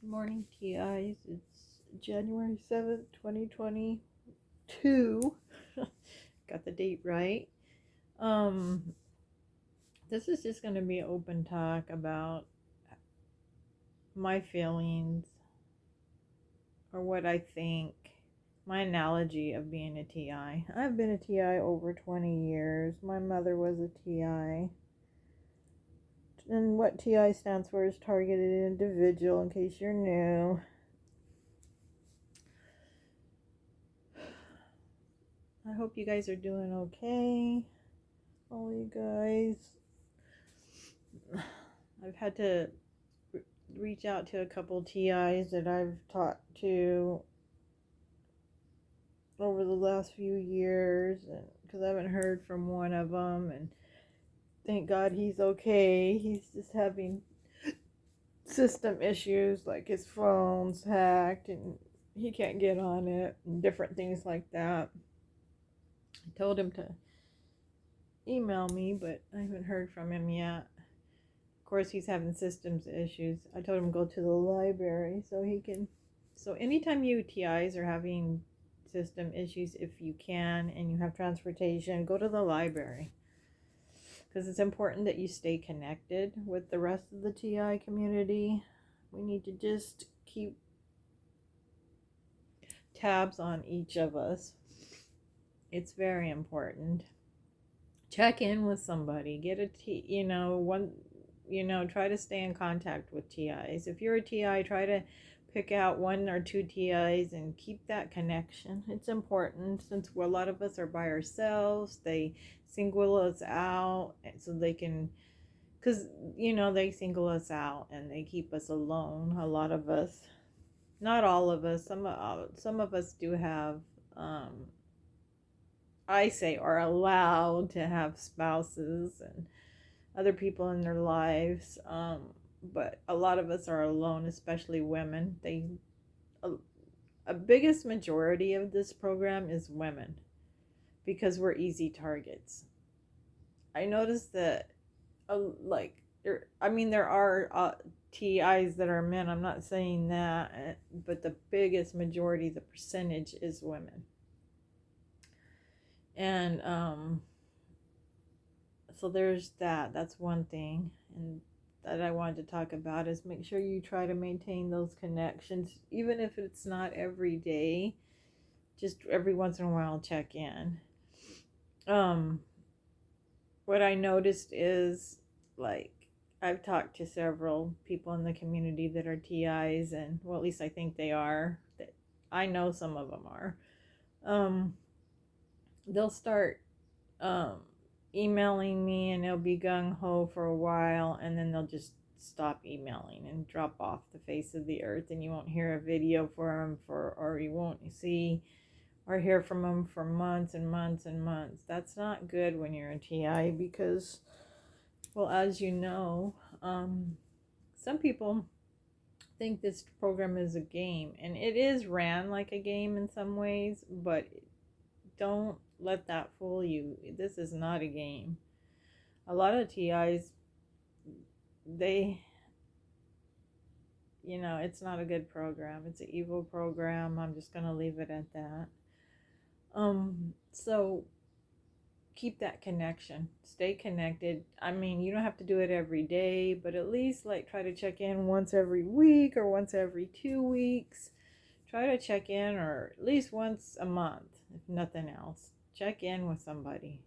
Good morning, TIs. It's January 7th, 2022. Got the date right. Um, this is just going to be open talk about my feelings or what I think, my analogy of being a TI. I've been a TI over 20 years. My mother was a TI. And what TI stands for is targeted individual, in case you're new. I hope you guys are doing okay. All you guys. I've had to reach out to a couple TIs that I've talked to over the last few years, because I haven't heard from one of them, and thank God he's okay. He's just having system issues, like his phone's hacked and he can't get on it and different things like that. I told him to email me, but I haven't heard from him yet. Of course, he's having systems issues. I told him to go to the library so he can. So anytime you TIs are having system issues, if you can and you have transportation, go to the library, because it's important that you stay connected with the rest of the TI community. We need to just keep tabs on each of us. It's very important. Check in with somebody. Get a try to stay in contact with TIs. If you're a TI, try to pick out one or two TIs and keep that connection. It's important, since a lot of us are by ourselves. They single us out so they can, because they single us out and they keep us alone. A lot of us, not all of us, some of us do have I say are allowed to have spouses and other people in their lives, but a lot of us are alone, especially women. A biggest majority of this program is women, because we're easy targets. I noticed that, there are TIs that are men. I'm not saying that, but the biggest majority, the percentage, is women. And so there's that. That's one thing. And that I wanted to talk about is make sure you try to maintain those connections, even if it's not every day. Just every once in a while, check in. What I noticed is, like, I've talked to several people in the community that are TIs, and well, at least I think they are. That I know some of them are. They'll start emailing me, and they'll be gung-ho for a while, and then they'll just stop emailing and drop off the face of the earth, and you won't hear a video or you won't see or hear from them for months and months and months. That's not good when you're a TI, because, well, as you know, some people think this program is a game, and it is ran like a game in some ways, but don't let that fool you. This is not a game. A lot of TIs, it's not a good program. It's an evil program. I'm just going to leave it at that. So keep that connection. Stay connected. I mean, you don't have to do it every day, but at least try to check in once every week or once every 2 weeks. Try to check in, or at least once a month, if nothing else. Check in with somebody.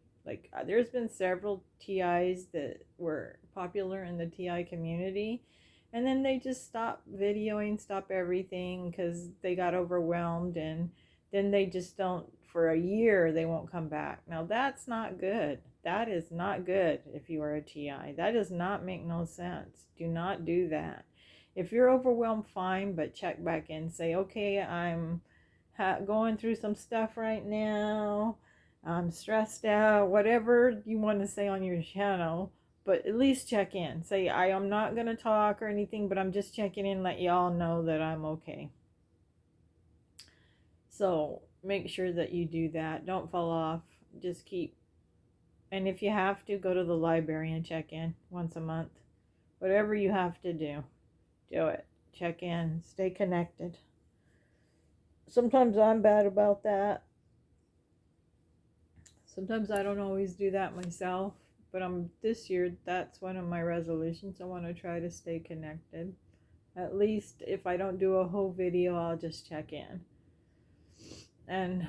There's been several TIs that were popular in the TI community, and then they just stop videoing, stop everything, because they got overwhelmed, and then they just don't, for a year, they won't come back. Now, that's not good. That is not good if you are a TI. That does not make no sense. Do not do that. If you're overwhelmed, fine, but check back in. Say, okay, I'm going through some stuff right now. I'm stressed out. Whatever you want to say on your channel, but at least check in. Say, I am not going to talk or anything, but I'm just checking in, let y'all know that I'm okay. So make sure that you do that. Don't fall off. Just keep. And if you have to, go to the library and check in once a month. Whatever you have to do, do it. check in, stay connected. Sometimes I'm bad about that. Sometimes I don't always do that myself, but this year that's one of my resolutions. I want to try to stay connected. At least if I don't do a whole video, I'll just check in. And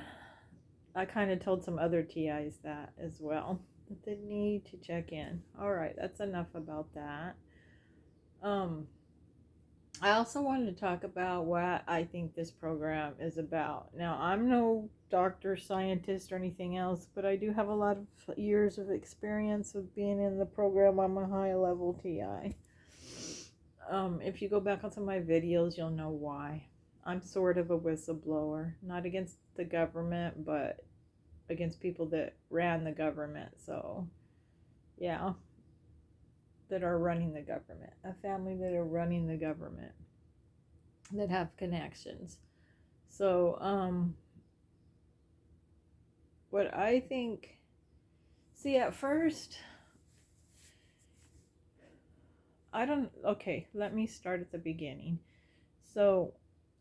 I kind of told some other TIs that as well, that they need to check in. All right, that's enough about that. I also wanted to talk about what I think this program is about. Now, I'm no doctor, scientist, or anything else, but I do have a lot of years of experience of being in the program. I'm a high-level TI. If you go back on some of my videos, you'll know why. I'm sort of a whistleblower, not against the government, but against people that ran the government. So, yeah, that are running the government. A family that are running the government, that have connections. So, what I think, see, at first, okay, let me start at the beginning. So,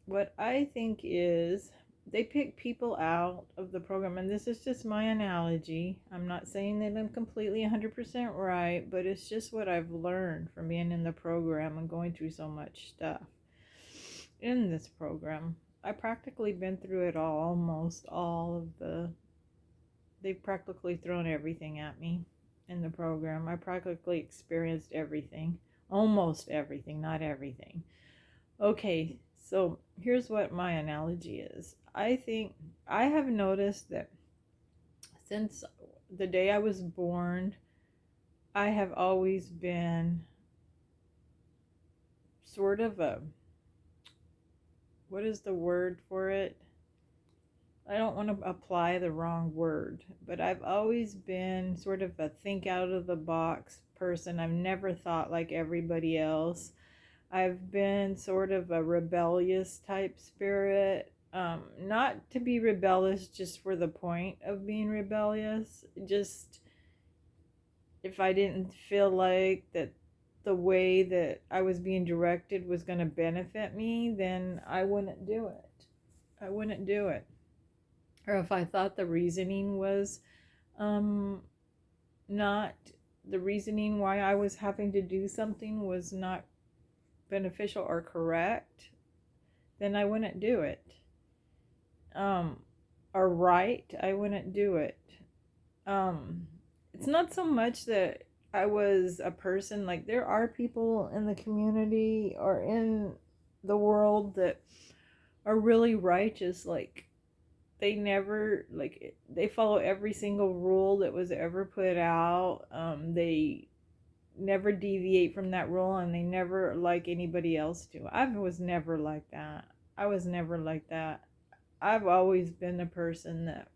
what I think is they pick people out of the program, and this is just my analogy. I'm not saying that I'm completely 100% right, but it's just what I've learned from being in the program and going through so much stuff in this program. I've practically been through it all, almost all of they've practically thrown everything at me in the program. I practically experienced everything, almost everything, not everything. Okay, so here's what my analogy is. I think I have noticed that since the day I was born, I have always been sort of what is the word for it? I don't want to apply the wrong word, but I've always been sort of a think out of the box person. I've never thought like everybody else. I've been sort of a rebellious type spirit. Not to be rebellious just for the point of being rebellious. Just if I didn't feel like that the way that I was being directed was going to benefit me, then I wouldn't do it. I wouldn't do it. Or if I thought the reasoning was not the reasoning why I was having to do something was not beneficial or correct, then I wouldn't do it. Or right, I wouldn't do it. It's not so much that I was a person, like there are people in the community or in the world that are really righteous, like they follow every single rule that was ever put out. They never deviate from that rule, and they never like anybody else to. I was never like that. I was never like that. I've always been a person that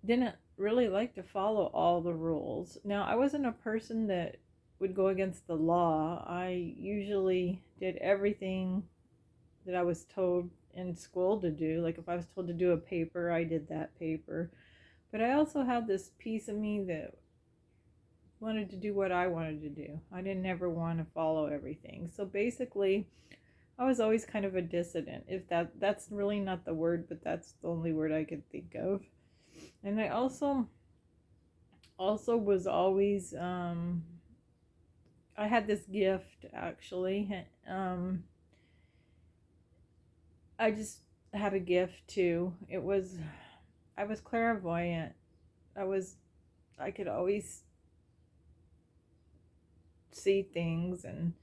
didn't really like to follow all the rules. Now, I wasn't a person that would go against the law. I usually did everything that I was told in school to do. Like if I was told to do a paper, I did that paper. But I also had this piece of me that wanted to do what I wanted to do. I didn't ever want to follow everything. So basically, I was always kind of a dissident. If that's really not the word, but that's the only word I could think of. And I also was always I had this gift actually. I just had a gift too. I was clairvoyant. I could always see things and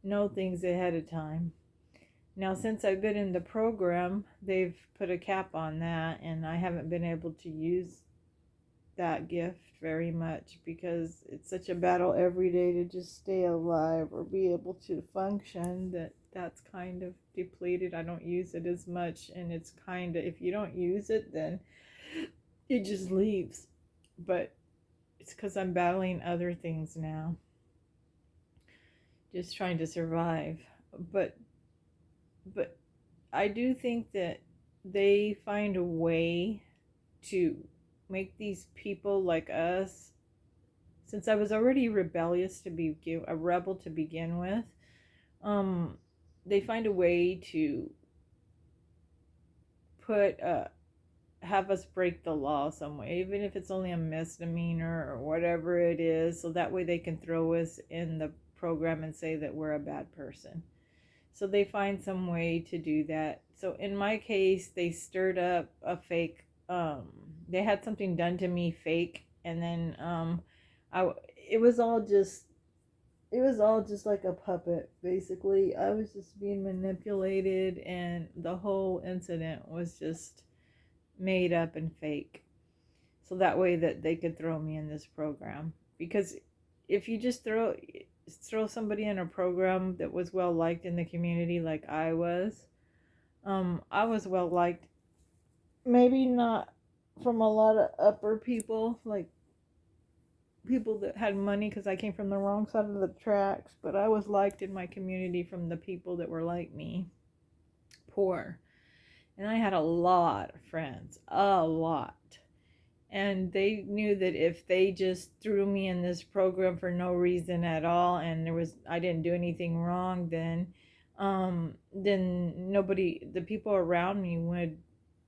know things ahead of time. Now, since I've been in the program, they've put a cap on that, and I haven't been able to use that gift very much because it's such a battle every day to just stay alive or be able to function that's kind of depleted. I don't use it as much, and it's kind of, if you don't use it, then it just leaves. But it's because I'm battling other things now, just trying to survive. But I do think that they find a way to make these people like us since I was already rebellious to be a rebel to begin with, they find a way to put have us break the law some way, even if it's only a misdemeanor or whatever it is, so that way they can throw us in the program and say that we're a bad person. So they find some way to do that. So in my case, they stirred up a fake, they had something done to me fake, and then I it was all just like a puppet, basically. I was just being manipulated, and the whole incident was just made up and fake. So that way that they could throw me in this program. Because if you just throw somebody in a program that was well liked in the community like I was well liked. Maybe not from a lot of upper people, like people that had money, because I came from the wrong side of the tracks, but I was liked in my community from the people that were like me, poor. And I had a lot of friends, a lot. And they knew that if they just threw me in this program for no reason at all, and I didn't do anything wrong, then nobody, the people around me would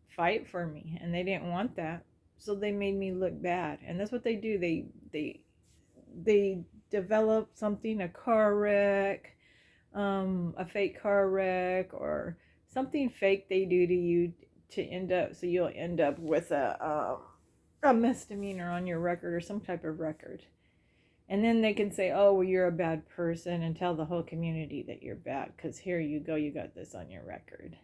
fight for me, and they didn't want that. So they made me look bad. And that's what they do. They develop something, a car wreck, a fake car wreck, or something fake they do to you, to end up, so you'll end up with a misdemeanor on your record, or some type of record. And then they can say, oh, well, you're a bad person, and tell the whole community that you're bad, because here you go, you got this on your record.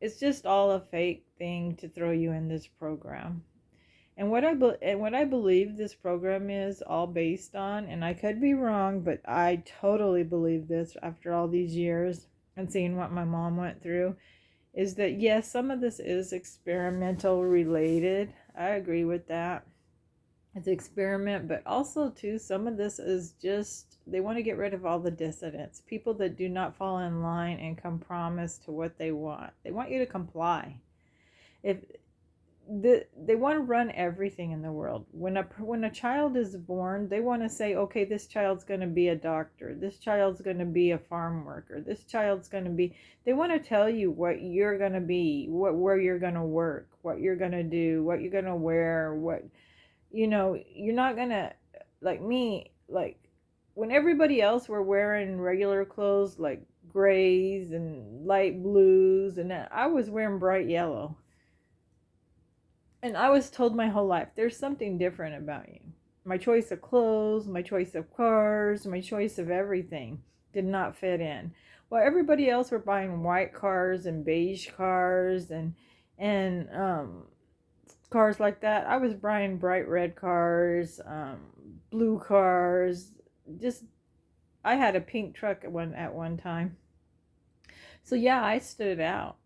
It's just all a fake thing to throw you in this program. And what I believe this program is all based on, and I could be wrong, but I totally believe this after all these years and seeing what my mom went through, is that yes, some of this is experimental related. I agree with that. It's experiment, but also too, some of this is just, they want to get rid of all the dissidents, people that do not fall in line and compromise to what they want. They want you to comply. If they want to run everything in the world. When a child is born, they want to say, okay, this child's going to be a doctor, this child's going to be a farm worker, this child's going to be, they want to tell you what you're going to be, where you're going to work, what you're going to do, what you're going to wear, what, you're not going to, like me, like when everybody else were wearing regular clothes like grays and light blues, and I was wearing bright yellow. And I was told my whole life, there's something different about you. My choice of clothes, my choice of cars, my choice of everything did not fit in. While everybody else were buying white cars and beige cars and cars like that, I was buying bright red cars, blue cars. Just, I had a pink truck at one time. So yeah, I stood out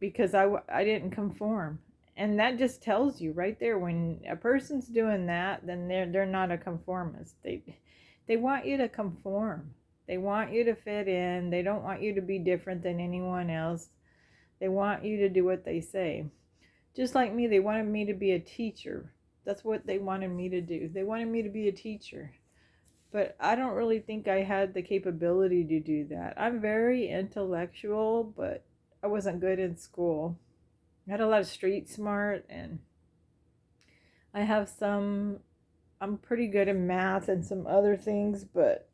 because I didn't conform. And that just tells you right there, when a person's doing that, then they're not a conformist. They want you to conform. They want you to fit in. They don't want you to be different than anyone else. They want you to do what they say. Just like me, they wanted me to be a teacher. That's what they wanted me to do. They wanted me to be a teacher. But I don't really think I had the capability to do that. I'm very intellectual, but I wasn't good in school. I had a lot of street smart, and I'm pretty good in math and some other things, but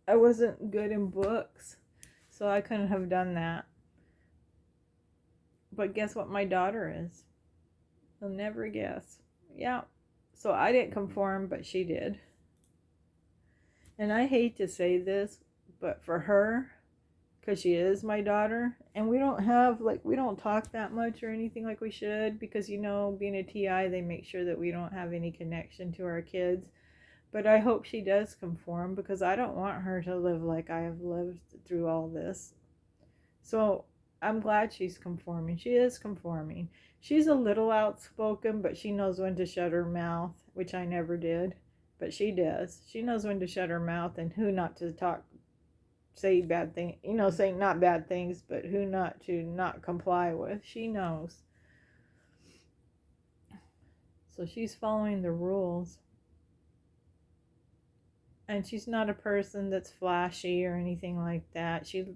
I wasn't good in books, so I couldn't have done that. But guess what my daughter is? You'll never guess. Yeah, so I didn't conform, but she did. And I hate to say this, but for her, because she is my daughter, and we don't talk that much or anything like we should, because being a TI, they make sure that we don't have any connection to our kids. But I hope she does conform, because I don't want her to live like I have lived through all this. So I'm glad she's conforming. She is conforming. She's a little outspoken, but she knows when to shut her mouth, which I never did, but she does. She knows when to shut her mouth and who not to say bad things, say not bad things, but who not to not comply with. She knows. So she's following the rules. And she's not a person that's flashy or anything like that. She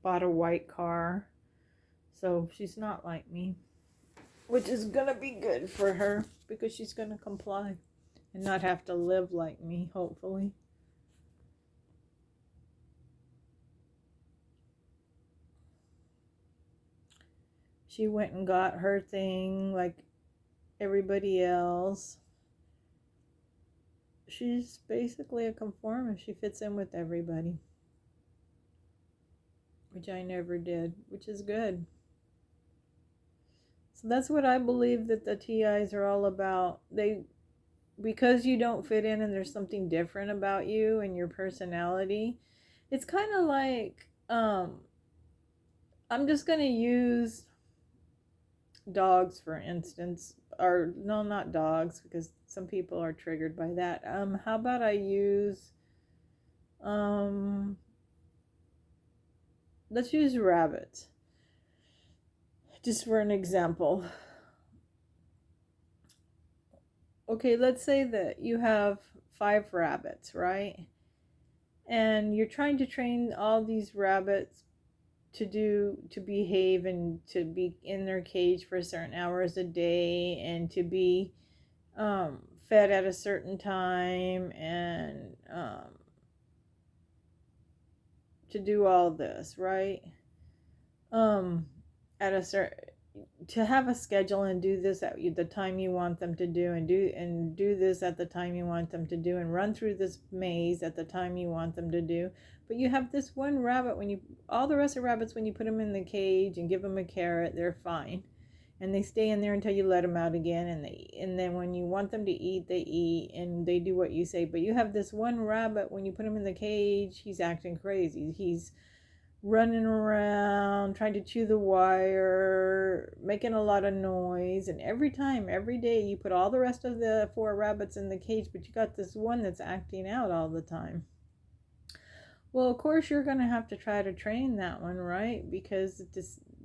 bought a white car, so she's not like me, which is gonna be good for her because she's gonna comply and not have to live like me, hopefully. She went and got her thing like everybody else. She's basically a conformist. She fits in with everybody, which I never did, which is good. So that's what I believe that the TIs are all about. Because you don't fit in and there's something different about you and your personality, it's kind of like I'm just going to use dogs for instance, or no, not dogs, because some people are triggered by that. How about I use um let's use rabbits just for an example. Okay, let's say that you have 5 rabbits, right? And you're trying to train all these rabbits to behave and to be in their cage for certain hours a day and to be fed at a certain time and to do all this, right? um at a certain to have a schedule and do this at the time you want them to do and do this at the time you want them to do and run through this maze at the time you want them to do. But you have this one rabbit, when you all the rest of rabbits, when you put them in the cage and give them a carrot, they're fine and they stay in there until you let them out again, and then when you want them to eat, they eat and they do what you say. But you have this one rabbit, when you put him in the cage, he's acting crazy. He's running around, trying to chew the wire, making a lot of noise. And every time, every day, you put all the rest of the 4 rabbits in the cage, but you got this one that's acting out all the time. Well, of course, you're going to have to try to train that one, right? Because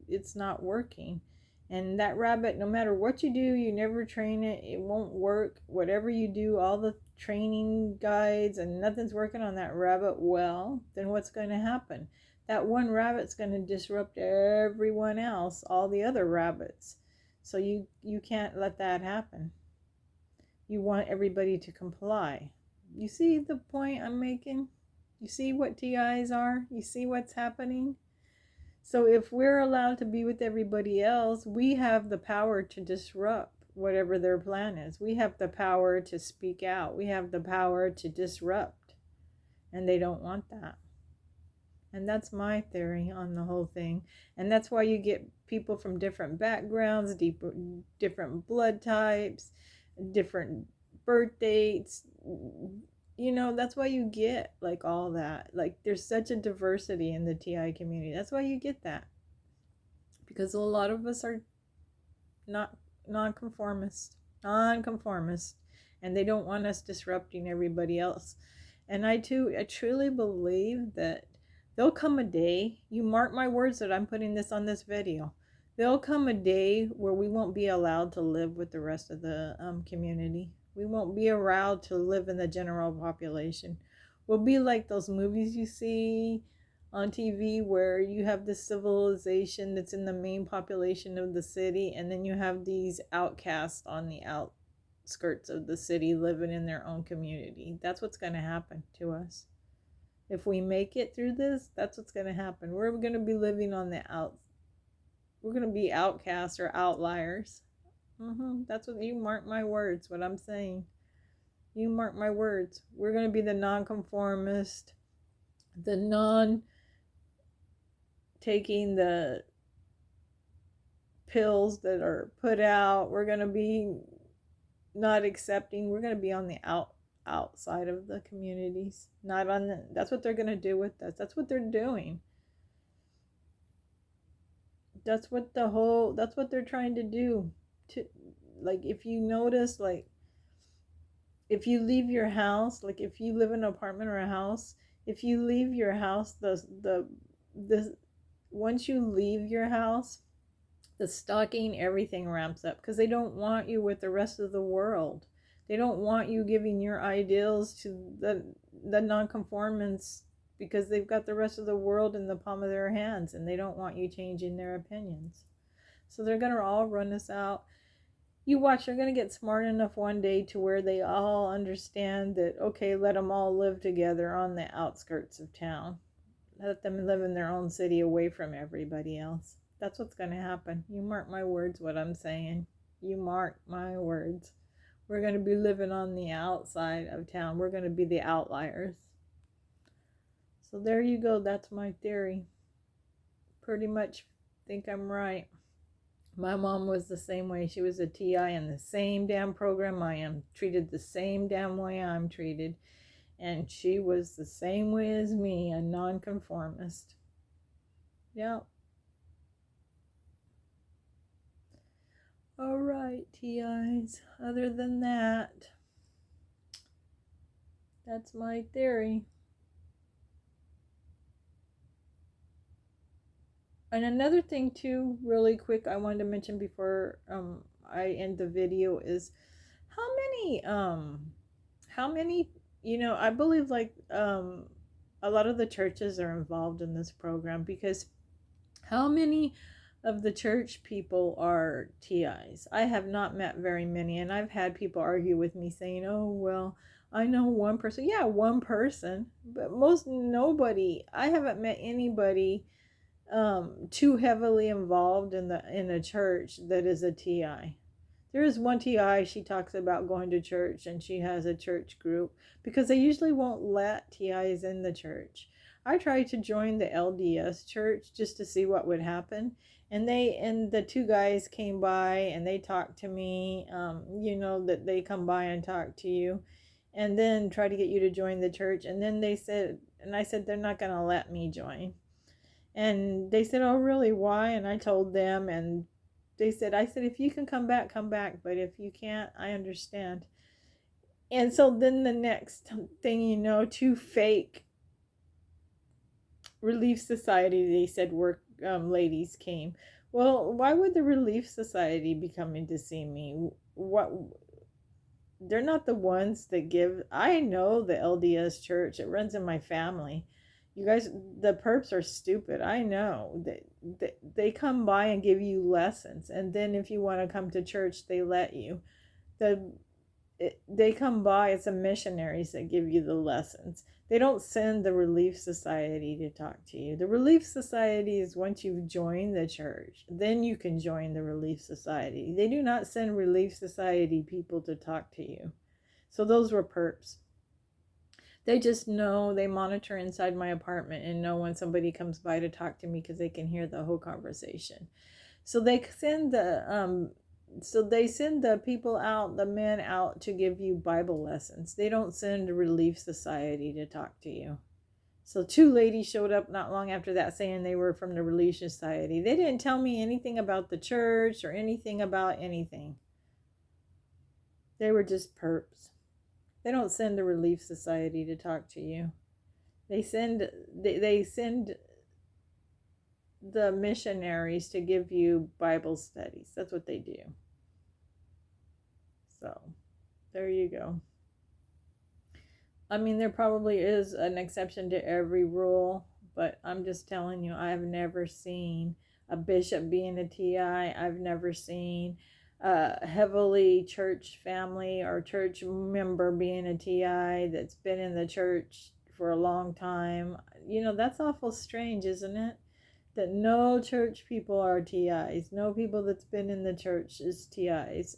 it's not working. And that rabbit, no matter what you do, you never train it, it won't work. Whatever you do, all the training guides, and nothing's working on that rabbit, well, then what's going to happen? That one rabbit's going to disrupt everyone else, all the other rabbits. So you can't let that happen. You want everybody to comply. You see the point I'm making? You see what TIs are? You see what's happening? So if we're allowed to be with everybody else, we have the power to disrupt whatever their plan is. We have the power to speak out. We have the power to disrupt. And they don't want that. And that's my theory on the whole thing. And that's why you get people from different backgrounds, different blood types, different birth dates. You know, that's why you get like all that. Like there's such a diversity in the TI community. That's why you get that. Because a lot of us are not nonconformist, and they don't want us disrupting everybody else. And I truly believe that there'll come a day, you mark my words that I'm putting this on this video, there'll come a day where we won't be allowed to live with the rest of the community. We won't be allowed to live in the general population. We'll be like those movies you see on TV where you have this civilization that's in the main population of the city, and then you have these outcasts on the outskirts of the city living in their own community. That's what's going to happen to us. If we make it through this, that's what's going to happen. We're going to be living on the we're going to be outcasts or outliers. That's what you mark my words, what I'm saying. You mark my words. We're going to be the nonconformist, the non taking the pills that are put out. We're going to be not accepting. We're going to be on the outside of the communities, not on the, that's what they're going to do with us. That's what they're doing. That's what they're trying to do. To, like, if you notice, like, if you leave your house, like if you live in an apartment or a house, if you leave your house, the once you leave your house, the stalking, everything ramps up, because they don't want you with the rest of the world. They don't want you giving your ideals to the nonconformists, because they've got the rest of the world in the palm of their hands and they don't want you changing their opinions. So they're going to all run us out. You watch, they're going to get smart enough one day to where they all understand that, okay, let them all live together on the outskirts of town. Let them live in their own city away from everybody else. That's what's going to happen. You mark my words, what I'm saying. You mark my words. We're going to be living on the outside of town. We're going to be the outliers. So there you go. That's my theory. Pretty much think I'm right. My mom was the same way. She was a TI in the same damn program I am. Treated the same damn way I'm treated. And she was the same way as me, a nonconformist. Yep. All right, TIs. Other than that, that's my theory. And another thing too, really quick, I wanted to mention before I end the video is how many, I believe like a lot of the churches are involved in this program, because how many of the church people are TIs? I have not met very many, and I've had people argue with me saying, "Oh, well, I know one person." Yeah, one person, but nobody. I haven't met anybody too heavily involved in a church that is a TI. There is one TI, she talks about going to church and she has a church group, because they usually won't let TIs in the church. I tried to join the LDS church just to see what would happen, and the two guys came by and they talked to me. That they come by and talk to you and then try to get you to join the church, and then they said, and I said, they're not going to let me join. And they said, "Oh, really? Why?" And I told them, and I said, "If you can come back, come back. But if you can't, I understand." And so then the next thing you know, two fake Relief Society, they said, work ladies came. Well, why would the Relief Society be coming to see me? What? They're not the ones that give. I know the LDS church. It runs in my family. You guys, the perps are stupid. I know. They come by and give you lessons. And then if you want to come to church, they let you. They come by, it's the missionaries that give you the lessons. They don't send the Relief Society to talk to you. The Relief Society is once you've joined the church, then you can join the Relief Society. They do not send Relief Society people to talk to you. So those were perps. They just know, they monitor inside my apartment and know when somebody comes by to talk to me, because they can hear the whole conversation. So they send the people out, the men out, to give you Bible lessons. They don't send a Relief Society to talk to you. So two ladies showed up not long after that saying they were from the Relief Society. They didn't tell me anything about the church or anything about anything. They were just perps. They don't send the Relief Society to talk to you. They send the missionaries to give you Bible studies. That's what they do. So, there you go. I mean, there probably is an exception to every rule, but I'm just telling you, I've never seen a bishop being a TI. I've never seen a heavily church family or church member being a TI that's been in the church for a long time. That's awful strange, isn't it? That no church people are TIs. No people that's been in the church is TIs.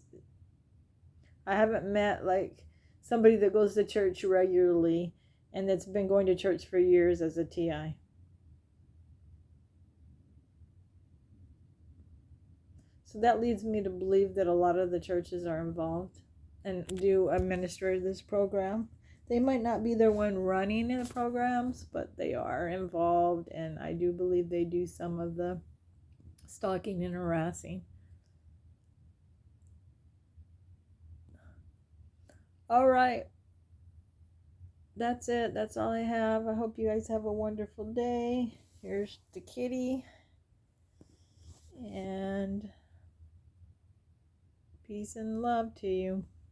I haven't met like somebody that goes to church regularly and that's been going to church for years as a TI. So that leads me to believe that a lot of the churches are involved and do administer this program. They might not be the one running the programs, but they are involved, and I do believe they do some of the stalking and harassing. All right. That's it. That's all I have. I hope you guys have a wonderful day. Here's the kitty. And peace and love to you.